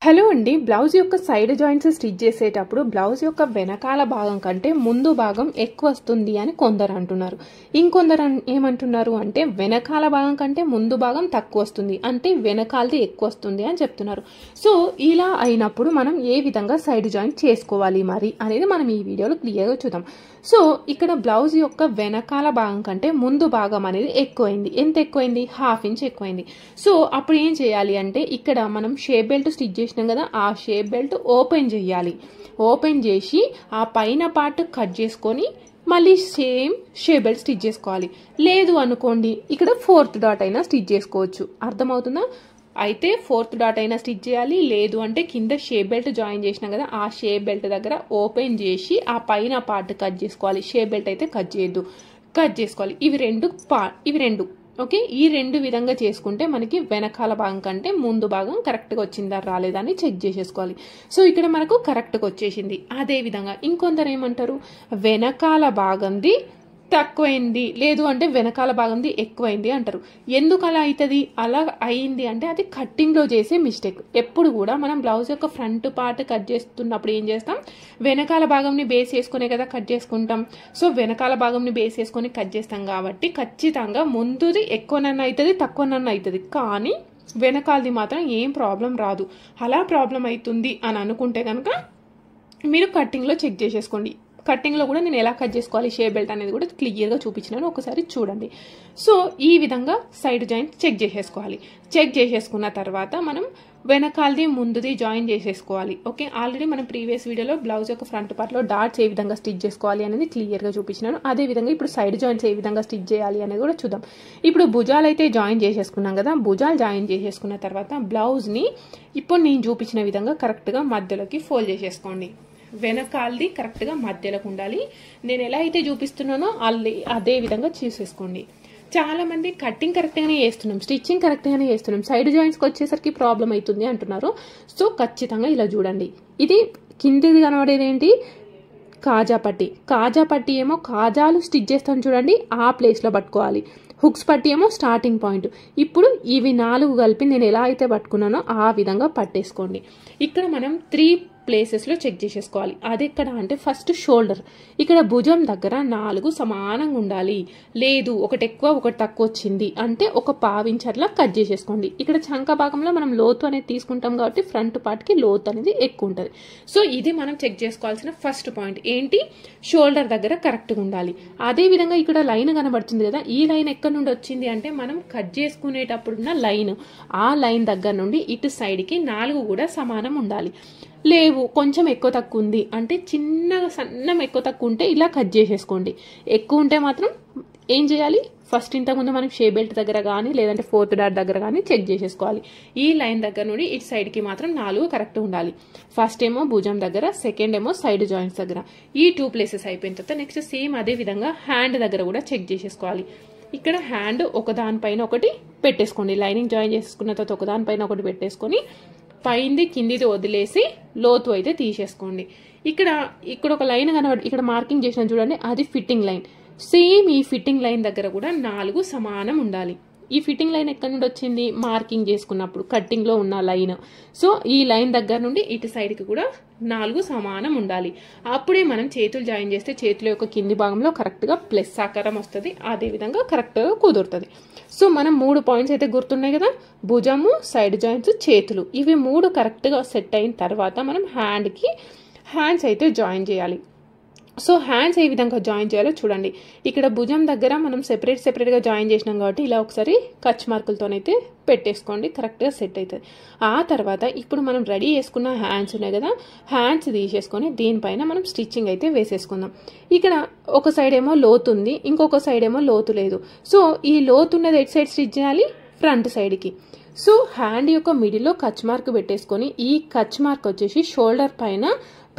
Hello అండి, blouse యొక్క side joints stitch చేసేటప్పుడు బ్లౌజ్ యొక్క వెనకాల భాగం కంటే ముందు భాగం ఎక్కువ వస్తుంది అని కొందరు అంటున్నారు. ఇంకొందరు ఏమంటున్నారు అంటే వెనకాల భాగం కంటే ముందు భాగం తక్కువ వస్తుంది, అంటే వెనకాలది ఎక్కువ వస్తుంది అని చెప్తున్నారు. సో ఇలా అయినప్పుడు మనం ఏ విధంగా సైడ్ జాయింట్ చేసుకోవాలి మరి అనేది మనం ఈ వీడియోలో క్లియర్గా చూద్దాం. సో ఇక్కడ బ్లౌజ్ యొక్క వెనకాల భాగం కంటే ముందు భాగం అనేది ఎక్కువైంది. ఎంత ఎక్కువైంది? 1/2 ఇంచ్ ఎక్కువైంది. సో అప్పుడు ఏం చేయాలి అంటే ఇక్కడ మనం షేప్ బెల్ట్ స్టిచ్ చేసినాం కదా, ఆ షేప్ బెల్ట్ ఓపెన్ చేయాలి. ఓపెన్ చేసి ఆ పైన పార్ట్ కట్ చేసుకొని మళ్ళీ సేమ్ షేప్ బెల్ట్ స్టిచ్ చేసుకోవాలి. లేదు అనుకోండి ఇక్కడ 4th డాట్ అయినా స్టిచ్ చేసుకోవచ్చు. అర్థమవుతుందా? అయితే 4th డాట్ అయినా స్టిచ్ చేయాలి. లేదు అంటే కింద షేప్ బెల్ట్ జాయిన్ చేసినాం కదా, ఆ షేప్ బెల్ట్ దగ్గర ఓపెన్ చేసి ఆ పైన పార్ట్ కట్ చేసుకోవాలి. షేప్ బెల్ట్ అయితే కట్ చేయొద్దు, కట్ చేసుకోవాలి. ఇవి రెండు ఓకే. ఈ రెండు విధంగా చేసుకుంటే మనకి వెనకాల భాగం కంటే ముందు భాగం కరెక్ట్గా వచ్చిందా రాలేదా అని చెక్ చేసేసుకోవాలి. సో ఇక్కడ మనకు కరెక్ట్గా వచ్చేసింది. అదే విధంగా ఇంకొందరు ఏమంటారు, వెనకాల భాగంది తక్కువైంది, లేదు అంటే వెనకాల భాగంది ఎక్కువైంది అంటారు. ఎందుకు అలా అవుతుంది? అలా అయింది అంటే అది కట్టింగ్లో చేసే మిస్టేక్. ఎప్పుడు కూడా మనం బ్లౌజ్ యొక్క ఫ్రంట్ పార్ట్ కట్ చేస్తున్నప్పుడు ఏం చేస్తాం, వెనకాల భాగంని బేస్ చేసుకునే కదా కట్ చేసుకుంటాం. సో వెనకాల భాగంని బేస్ చేసుకొని కట్ చేస్తాం కాబట్టి ఖచ్చితంగా ముందుది ఎక్కువనన్నా అవుతుంది, తక్కువనన్నా అవుతుంది, కానీ వెనకాలది మాత్రం ఏం ప్రాబ్లం రాదు. అలా ప్రాబ్లం అవుతుంది అని అనుకుంటే కనుక మీరు కట్టింగ్లో చెక్ చేసేసుకోండి. కట్టింగ్లో కూడా నేను ఎలా కట్ చేసుకోవాలి షేప్ బెల్ట్ అనేది కూడా క్లియర్గా చూపించినాను, ఒకసారి చూడండి. సో ఈ విధంగా సైడ్ జాయింట్ చెక్ చేసేసుకోవాలి. చెక్ చేసేసుకున్న తర్వాత మనం వెనకాలది ముందుది జాయిన్ చేసేసుకోవాలి. ఓకే, ఆల్రెడీ మనం ప్రీవియస్ వీడియోలో బ్లౌజ్ యొక్క ఫ్రంట్ పార్ట్లో డాట్స్ ఏ విధంగా స్టిచ్ చేసుకోవాలి అనేది క్లియర్గా చూపించినాను. అదేవిధంగా ఇప్పుడు సైడ్ జాయింట్స్ ఏ విధంగా స్టిచ్ చేయాలి అనేది కూడా చూద్దాం. ఇప్పుడు భుజాలు అయితే జాయిన్ చేసేసుకున్నాం కదా, భుజాలు జాయిన్ చేసేసుకున్న తర్వాత బ్లౌజ్ని ఇప్పుడు నేను చూపించిన విధంగా కరెక్ట్గా మధ్యలోకి ఫోల్డ్ చేసేసుకోండి. వెనకాలది కరెక్ట్గా మధ్యలోకి ఉండాలి. నేను ఎలా అయితే చూపిస్తున్నానో అదే విధంగా చూసేసుకోండి. చాలా మంది కట్టింగ్ కరెక్ట్గానే చేస్తున్నాం, స్టిచ్చింగ్ కరెక్ట్గానే చేస్తున్నాం, సైడ్ జాయింట్స్కి వచ్చేసరికి ప్రాబ్లం అవుతుంది అంటున్నారు. సో ఖచ్చితంగా ఇలా చూడండి. ఇది కిందిది కనబడేది ఏంటి, కాజా పట్టి. కాజా పట్టి ఏమో కాజాలు స్టిచ్ చేస్తాను చూడండి, ఆ ప్లేస్లో పట్టుకోవాలి. హుక్స్ పట్టి ఏమో స్టార్టింగ్ పాయింట్. ఇప్పుడు ఇవి 4 కలిపి నేను ఎలా అయితే పట్టుకున్నానో ఆ విధంగా పట్టేసుకోండి. ఇక్కడ మనం 3 ప్లేసెస్లో చెక్ చేసేసుకోవాలి. అది ఎక్కడ అంటే ఫస్ట్ షోల్డర్, ఇక్కడ భుజం దగ్గర 4 సమానంగా ఉండాలి. లేదు ఒకటి ఎక్కువ ఒకటి తక్కువ వచ్చింది అంటే ఒక 1/2 ఇంచ్ అట్లా కట్ చేసేసుకోండి. ఇక్కడ చంక భాగంలో మనం లోతు అనేది తీసుకుంటాం కాబట్టి ఫ్రంట్ పార్ట్కి లోతు అనేది ఎక్కువ ఉంటుంది. సో ఇది మనం చెక్ చేసుకోవాల్సిన ఫస్ట్ పాయింట్ ఏంటి, షోల్డర్ దగ్గర కరెక్ట్గా ఉండాలి. అదే విధంగా ఇక్కడ లైన్ కనబడుతుంది కదా, ఈ లైన్ ఎక్కడి నుండి వచ్చింది అంటే మనం కట్ చేసుకునేటప్పుడున్న లైన్, ఆ లైన్ దగ్గర నుండి ఇటు సైడ్కి 4 కూడా సమానం ఉండాలి. లేవు కొంచెం ఎక్కువ తక్కువ ఉంది అంటే చిన్నగా సన్నం ఎక్కువ తక్కువ ఉంటే ఇలా కట్ చేసేసుకోండి. ఎక్కువ ఉంటే మాత్రం ఏం చేయాలి, ఫస్ట్ ఇంతకుముందు మనం షేప్ బెల్ట్ దగ్గర కానీ లేదంటే 4th డాట్ దగ్గర కానీ చెక్ చేసేసుకోవాలి. ఈ లైన్ దగ్గర నుండి ఇటు సైడ్కి మాత్రం 4 కరెక్ట్ ఉండాలి. ఫస్ట్ ఏమో భుజం దగ్గర, సెకండ్ ఏమో సైడ్ జాయింట్స్ దగ్గర. ఈ 2 ప్లేసెస్ అయిపోయిన తర్వాత నెక్స్ట్ సేమ్ అదే విధంగా హ్యాండ్ దగ్గర కూడా చెక్ చేసేసుకోవాలి. ఇక్కడ హ్యాండ్ ఒకదానిపైన ఒకటి పెట్టేసుకోండి. లైనింగ్ జాయిన్ చేసుకున్న తర్వాత ఒకదానిపైన ఒకటి పెట్టేసుకొని పైంది కిందిది వదిలేసి లోతు అయితే తీసేసుకోండి. ఇక్కడ ఒక లైన్ కనబడి ఇక్కడ మార్కింగ్ చేసిన చూడండి, అది ఫిట్టింగ్ లైన్. సేమ్ ఈ ఫిట్టింగ్ లైన్ దగ్గర కూడా 4 సమానం ఉండాలి. ఈ ఫిట్టింగ్ లైన్ ఎక్కడి నుండి వచ్చింది, మార్కింగ్ చేసుకున్నప్పుడు కట్టింగ్లో ఉన్న లైన్. సో ఈ లైన్ దగ్గర నుండి ఇటు సైడ్కి కూడా 4 సమానం ఉండాలి. అప్పుడే మనం చేతులు జాయిన్ చేస్తే చేతుల యొక్క కింది భాగంలో కరెక్ట్గా ప్లస్ ఆకారం వస్తుంది. అదేవిధంగా కరెక్ట్గా కుదురుతుంది. సో మనం 3 పాయింట్స్ అయితే గుర్తున్నాయి కదా, భుజము, సైడ్ జాయింట్స్, చేతులు. ఇవి 3 కరెక్ట్గా సెట్ అయిన తర్వాత మనం హ్యాండ్స్ అయితే జాయిన్ చేయాలి. సో హ్యాండ్స్ ఏ విధంగా జాయిన్ చేయాలో చూడండి. ఇక్కడ భుజం దగ్గర మనం సెపరేట్గా జాయిన్ చేసినాం కాబట్టి ఇలా ఒకసారి కచ్ మార్కులతోనైతే పెట్టేసుకోండి, కరెక్ట్గా సెట్ అవుతుంది. ఆ తర్వాత ఇప్పుడు మనం రెడీ చేసుకున్న హ్యాండ్స్ ఉన్నాయి కదా, హ్యాండ్స్ తీసేసుకొని దీనిపైన మనం స్టిచ్చింగ్ అయితే వేసేసుకుందాం. ఇక్కడ ఒక సైడ్ ఏమో లోతు ఉంది, ఇంకొక సైడ్ ఏమో లోతు లేదు. సో ఈ లోతు ఉన్నది ఎటు సైడ్ స్టిచ్ చేయాలి, ఫ్రంట్ సైడ్కి. సో హ్యాండ్ యొక్క మిడిల్లో కచ్ మార్క్ పెట్టేసుకొని ఈ కచ్ మార్క్ వచ్చేసి షోల్డర్ పైన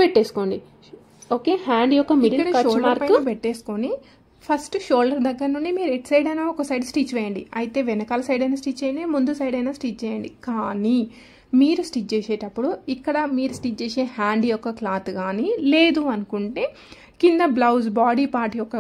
పెట్టేసుకోండి. ఓకే, హ్యాండ్ యొక్క మిడిల్ కచ్ మార్క్ పెట్టేసుకొని ఫస్ట్ షోల్డర్ దగ్గర నుండి మీరు ఇటు సైడ్ అయినా ఒక సైడ్ స్టిచ్ వేయండి. అయితే వెనకాల సైడ్ అయినా స్టిచ్ చేయండి, ముందు సైడ్ అయినా స్టిచ్ చేయండి. కానీ మీరు స్టిచ్ చేసేటప్పుడు ఇక్కడ మీరు స్టిచ్ చేసే హ్యాండ్ యొక్క క్లాత్ కానీ లేదు అనుకుంటే కింద బ్లౌజ్ బాడీ పార్ట్ యొక్క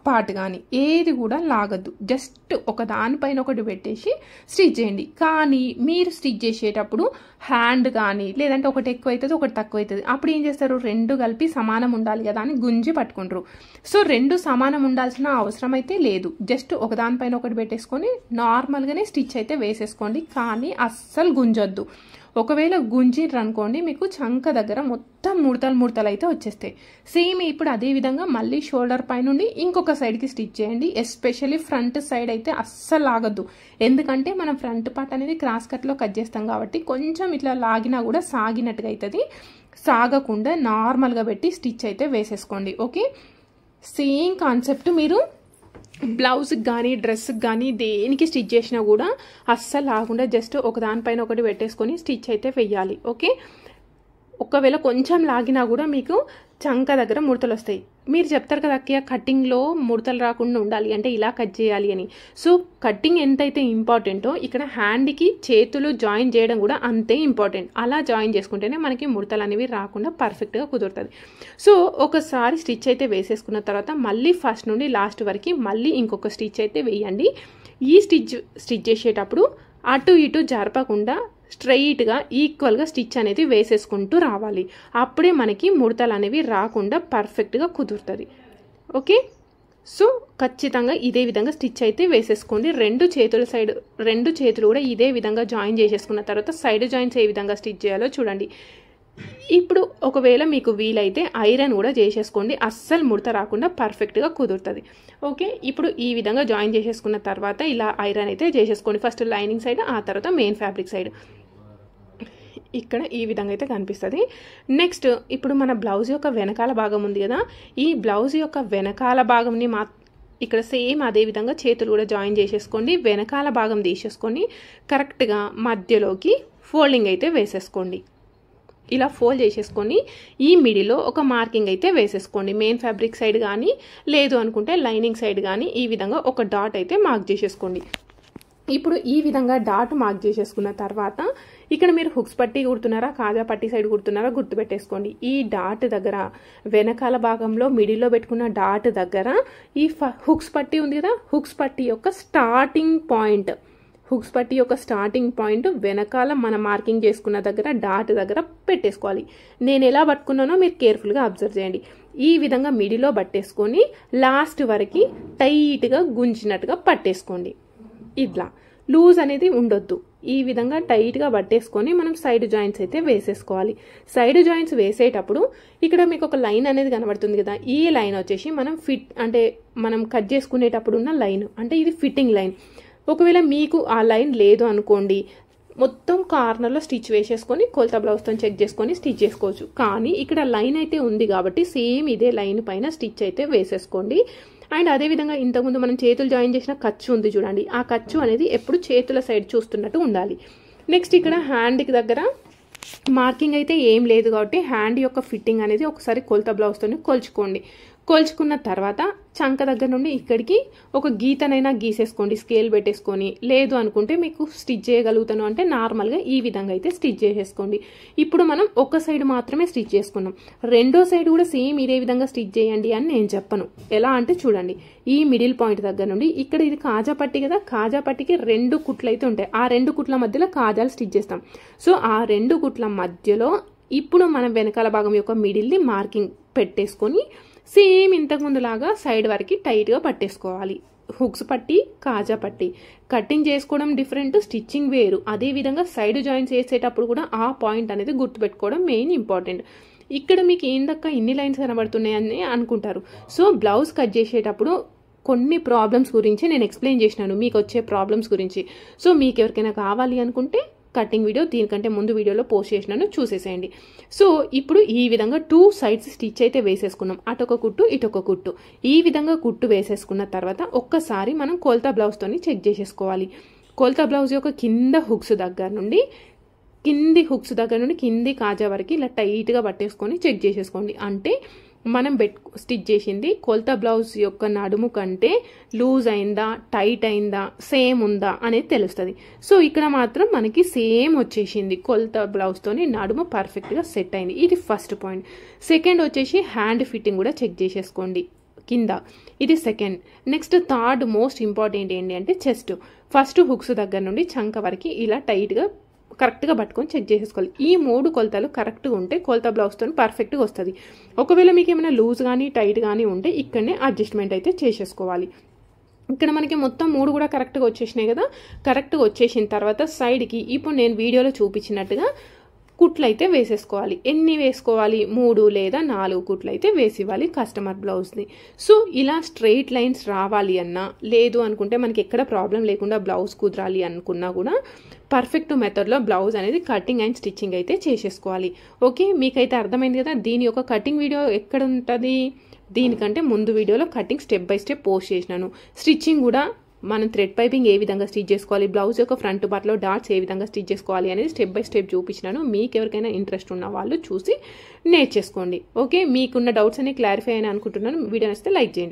పార్ట్ కానీ ఏది కూడా లాగద్దు. జస్ట్ ఒక దానిపైన ఒకటి పెట్టేసి స్టిచ్ చేయండి. కానీ మీరు స్టిచ్ చేసేటప్పుడు హ్యాండ్ కానీ లేదంటే ఒకటి ఎక్కువ అవుతుంది ఒకటి తక్కువ అవుతుంది. అప్పుడు ఏం చేస్తారు, రెండు కలిపి సమానం ఉండాలి కదా అని గుంజి పట్టుకుంటారు. సో రెండు సమానం ఉండాల్సిన అవసరం అయితే లేదు. జస్ట్ ఒక దానిపైన ఒకటి పెట్టేసుకొని నార్మల్గానే స్టిచ్ అయితే వేసేసుకోండి. కానీ అస్సలు గుంజొద్దు. ఒకవేళ గుంజిర్రు అనుకోండి మీకు చంక దగ్గర మొత్తం ముడతలు అయితే వచ్చేస్తాయి. సేమ్ ఇప్పుడు అదే విధంగా మళ్ళీ షోల్డర్ పై నుండి ఇంకొక సైడ్కి స్టిచ్ చేయండి. ఎస్పెషల్లీ ఫ్రంట్ సైడ్ అయితే అస్సలు లాగద్దు. ఎందుకంటే మనం ఫ్రంట్ పార్ట్ అనేది క్రాస్ కట్లో కట్ చేస్తాం కాబట్టి కొంచెం ఇట్లా లాగినా కూడా సాగినట్టుగా అవుతుంది. సాగకుండా నార్మల్గా పెట్టి స్టిచ్ అయితే వేసేసుకోండి. ఓకే, సేమ్ కాన్సెప్ట్ మీరు బ్లౌజ్కి కానీ డ్రెస్కి కానీ దేనికి స్టిచ్ చేసినా కూడా అస్సలు లాగకుండా జస్ట్ ఒక దానిపైన ఒకటి పెట్టేసుకొని స్టిచ్ అయితే వెయ్యాలి. ఓకే, ఒకవేళ కొంచెం లాగినా కూడా మీకు చంక దగ్గర ముడతలు వస్తాయి. మీరు చెప్తారు కదా అక్కయ్య కటింగ్లో ముడతలు రాకుండా ఉండాలి అంటే ఇలా కట్ చేయాలి అని. సో కటింగ్ ఎంతైతే ఇంపార్టెంటో ఇక్కడ హ్యాండ్కి చేతులు జాయిన్ చేయడం కూడా అంతే ఇంపార్టెంట్. అలా జాయిన్ చేసుకుంటేనే మనకి ముడతలు అనేవి రాకుండా పర్ఫెక్ట్గా కుదురుతుంది. సో ఒకసారి స్టిచ్ అయితే వేసేసుకున్న తర్వాత మళ్ళీ ఫస్ట్ నుండి లాస్ట్ వరకు మళ్ళీ ఇంకొక స్టిచ్ అయితే వేయండి. ఈ స్టిచ్ చేసేటప్పుడు అటు ఇటు జరపకుండా స్ట్రైట్గా ఈక్వల్గా స్టిచ్ అనేది వేసేసుకుంటూ రావాలి. అప్పుడే మనకి ముడతలు అనేవి రాకుండా పర్ఫెక్ట్గా కుదురుతుంది. ఓకే, సో ఖచ్చితంగా ఇదే విధంగా స్టిచ్ అయితే వేసేసుకోండి. రెండు చేతులు కూడా ఇదే విధంగా జాయిన్ చేసేసుకున్న తర్వాత సైడ్ జాయింట్స్ ఏ విధంగా స్టిచ్ చేయాలో చూడండి. ఇప్పుడు ఒకవేళ మీకు వీలైతే ఐరన్ కూడా చేసేసుకోండి. అస్సలు ముడత రాకుండా పర్ఫెక్ట్గా కుదురుతుంది. ఓకే, ఇప్పుడు ఈ విధంగా జాయిన్ చేసేసుకున్న తర్వాత ఇలా ఐరన్ అయితే చేసేసుకోండి. ఫస్ట్ లైనింగ్ సైడ్, ఆ తర్వాత మెయిన్ ఫ్యాబ్రిక్ సైడ్. ఇక్కడ ఈ విధంగా అయితే కనిపిస్తుంది. నెక్స్ట్ ఇప్పుడు మన బ్లౌజ్ యొక్క వెనకాల భాగం ఉంది కదా, ఈ బ్లౌజ్ యొక్క వెనకాల భాగంని ఇక్కడ సేమ్ అదే విధంగా చేతులు కూడా జాయిన్ చేసేసుకోండి. వెనకాల భాగం తీసేసుకొని కరెక్ట్గా మధ్యలోకి ఫోల్డింగ్ అయితే వేసేసుకోండి. ఇలా ఫోల్డ్ చేసేసుకొని ఈ మిడిలో ఒక మార్కింగ్ అయితే వేసేసుకోండి. మెయిన్ ఫ్యాబ్రిక్ సైడ్ కానీ లేదు అనుకుంటే లైనింగ్ సైడ్ కానీ ఈ విధంగా ఒక డాట్ అయితే మార్క్ చేసేసుకోండి. ఇప్పుడు ఈ విధంగా డాట్ మార్క్ చేసేసుకున్న తర్వాత ఇక్కడ మీరు హుక్స్ పట్టి కుడుతున్నారా కాజా పట్టి సైడ్ కుడుతున్నారా గుర్తుపెట్టేసుకోండి. ఈ డాట్ దగ్గర వెనకాల భాగంలో మిడిల్లో పెట్టుకున్న డాట్ దగ్గర ఈ హుక్స్ పట్టి ఉంది కదా, హుక్స్ పట్టి యొక్క స్టార్టింగ్ పాయింట్ వెనకాల మనం మార్కింగ్ చేసుకున్న దగ్గర డాట్ దగ్గర పెట్టేసుకోవాలి. నేను ఎలా పట్టుకున్నానో మీరు కేర్ఫుల్గా అబ్జర్వ్ చేయండి. ఈ విధంగా మిడిలో పట్టేసుకొని లాస్ట్ వరకు టైట్గా గుంజినట్టుగా పట్టేసుకోండి. ఇట్లా లూజ్ అనేది ఉండొద్దు. ఈ విధంగా టైట్గా పట్టేసుకొని మనం సైడ్ జాయింట్స్ అయితే వేసేసుకోవాలి. సైడ్ జాయింట్స్ వేసేటప్పుడు ఇక్కడ మీకు ఒక లైన్ అనేది కనబడుతుంది కదా, ఈ లైన్ వచ్చేసి మనం కట్ చేసుకునేటప్పుడు ఉన్న లైన్, అంటే ఇది ఫిట్టింగ్ లైన్. ఒకవేళ మీకు ఆ లైన్ లేదు అనుకోండి, మొత్తం కార్నర్లో స్టిచ్ వేసేసుకొని కొలత బ్లౌజ్తో చెక్ చేసుకొని స్టిచ్ చేసుకోవచ్చు. కానీ ఇక్కడ లైన్ అయితే ఉంది కాబట్టి సేమ్ ఇదే లైన్ పైన స్టిచ్ అయితే వేసేసుకోండి. అండ్ అదేవిధంగా ఇంతకుముందు మనం చేతులు జాయిన్ చేసిన ఖర్చు ఉంది చూడండి, ఆ ఖర్చు అనేది ఎప్పుడు చేతుల సైడ్ చూస్తున్నట్టు ఉండాలి. నెక్స్ట్ ఇక్కడ హ్యాండ్కి దగ్గర మార్కింగ్ అయితే ఏం లేదు కాబట్టి హ్యాండ్ యొక్క ఫిట్టింగ్ అనేది ఒకసారి కొలత బ్లౌజ్తో కొలుచుకోండి. కొలుచుకున్న తర్వాత చంక దగ్గర నుండి ఇక్కడికి ఒక గీతనైనా గీసేసుకోండి స్కేల్ పెట్టేసుకొని. లేదు అనుకుంటే మీకు స్టిచ్ చేయగలుగుతాను అంటే నార్మల్గా ఈ విధంగా అయితే స్టిచ్ చేసేసుకోండి. ఇప్పుడు మనం ఒక సైడ్ మాత్రమే స్టిచ్ చేసుకున్నాం, రెండో సైడ్ కూడా సేమ్ ఇదే విధంగా స్టిచ్ చేయండి అని నేను చెప్పను. ఎలా అంటే చూడండి, ఈ మిడిల్ పాయింట్ దగ్గర నుండి ఇక్కడ ఇది కాజా పట్టి కదా, కాజా పట్టికి 2 కుట్లు అయితే ఉంటాయి. ఆ 2 కుట్ల మధ్యలో కాజాలు స్టిచ్ చేస్తాం. సో ఆ 2 కుట్ల మధ్యలో ఇప్పుడు మనం వెనకాల భాగం యొక్క మిడిల్ని మార్కింగ్ పెట్టేసుకొని సేమ్ ఇంతకుముందు లాగా సైడ్ వరకు టైట్గా పట్టేసుకోవాలి. హుక్స్ పట్టి కాజా పట్టి కటింగ్ చేసుకోవడం డిఫరెంట్, స్టిచ్చింగ్ వేరు. అదేవిధంగా సైడ్ జాయింట్స్ వేసేటప్పుడు కూడా ఆ పాయింట్ అనేది గుర్తుపెట్టుకోవడం మెయిన్ ఇంపార్టెంట్. ఇక్కడ మీకు ఏందక్క ఇన్ని లైన్స్ కనబడుతున్నాయని అనుకుంటారు. సో బ్లౌజ్ కట్ చేసేటప్పుడు కొన్ని ప్రాబ్లమ్స్ గురించి నేను ఎక్స్ప్లెయిన్ చేసినాను, మీకు వచ్చే ప్రాబ్లమ్స్ గురించి. సో మీకు ఎవరికైనా కావాలి అనుకుంటే కటింగ్ వీడియో దీనికంటే ముందు వీడియోలో పోస్ట్ చేసినాను, చూసేసేయండి. సో ఇప్పుడు ఈ విధంగా 2 సైడ్స్ స్టిచ్ అయితే వేసేసుకున్నాం, అటొక కుట్టు ఇటొక కుట్టు. ఈ విధంగా కుట్టు వేసేసుకున్న తర్వాత ఒక్కసారి మనం కొలత బ్లౌజ్తోని చెక్ చేసేసుకోవాలి. కొలత బ్లౌజ్ యొక్క కింద హుక్స్ దగ్గర నుండి కింది కాజా వరకు ఇలా టైట్గా పట్టేసుకొని చెక్ చేసేసుకోండి. అంటే మనం స్టిచ్ చేసింది కొలత బ్లౌజ్ యొక్క నడుము కంటే లూజ్ అయిందా టైట్ అయిందా సేమ్ ఉందా అనేది తెలుస్తుంది. సో ఇక్కడ మాత్రం మనకి సేమ్ వచ్చేసింది, కొలత బ్లౌజ్తోని నడుము పర్ఫెక్ట్గా సెట్ అయింది. ఇది ఫస్ట్ పాయింట్. సెకండ్ వచ్చేసి హ్యాండ్ ఫిట్టింగ్ కూడా చెక్ చేసేసుకోండి. కింద, ఇది second. Next third most important ఏంటి అంటే చెస్ట్. ఫస్ట్ హుక్స్ దగ్గర నుండి చంక వరకు ఇలా టైట్గా కరెక్ట్గా పట్టుకొని చెక్ చేసేసుకోవాలి. ఈ 3 కొలతలు కరెక్ట్గా ఉంటే కొలత బ్లౌజ్తో పర్ఫెక్ట్గా వస్తుంది. ఒకవేళ మీకు ఏమైనా లూజ్ కానీ టైట్ కానీ ఉంటే ఇక్కడనే అడ్జస్ట్మెంట్ అయితే చేసేసుకోవాలి. ఇక్కడ మనకి మొత్తం 3 కూడా కరెక్ట్గా వచ్చేసినాయి కదా. కరెక్ట్గా వచ్చేసిన తర్వాత సైడ్కి ఇప్పుడు నేను వీడియోలో చూపించినట్టుగా కుట్లు అయితే వేసేసుకోవాలి. ఎన్ని వేసుకోవాలి? 3 లేదా 4 కుట్లు అయితే వేసివ్వాలి కస్టమర్ బ్లౌజ్ని. సో ఇలా స్ట్రెయిట్ లైన్స్ రావాలి అన్నా, లేదు అనుకుంటే మనకి ఎక్కడ ప్రాబ్లం లేకుండా బ్లౌజ్ కుదరాలి అనుకున్నా కూడా పర్ఫెక్ట్ మెథడ్లో బ్లౌజ్ అనేది కటింగ్ అండ్ స్టిచ్చింగ్ అయితే చేసేసుకోవాలి. ఓకే, మీకైతే అర్థమైంది కదా. దీని యొక్క కటింగ్ వీడియో ఎక్కడ ఉంటుంది? దీనికంటే ముందు వీడియోలో cutting step by step post చేసినాను. స్టిచ్చింగ్ కూడా మనం థ్రెడ్ పైపింగ్ ఏ విధంగా స్టిచ్ చేసుకోవాలి, బ్లౌజ్ యొక్క ఫ్రంట్ పార్ట్లో డాట్స్ ఏ విధంగా స్టిచ్ చేసుకోవాలి అనేది స్టెప్ బై స్టెప్ చూపించినాను. మీకు ఎవరికైనా ఇంట్రెస్ట్ ఉన్న వాళ్ళు చూసి నేర్చేసుకోండి. ఓకే, మీకున్న డౌట్స్ అన్ని క్లారిఫై అని అనుకుంటున్నాను. వీడియో నచ్చితే లైక్ చేయండి.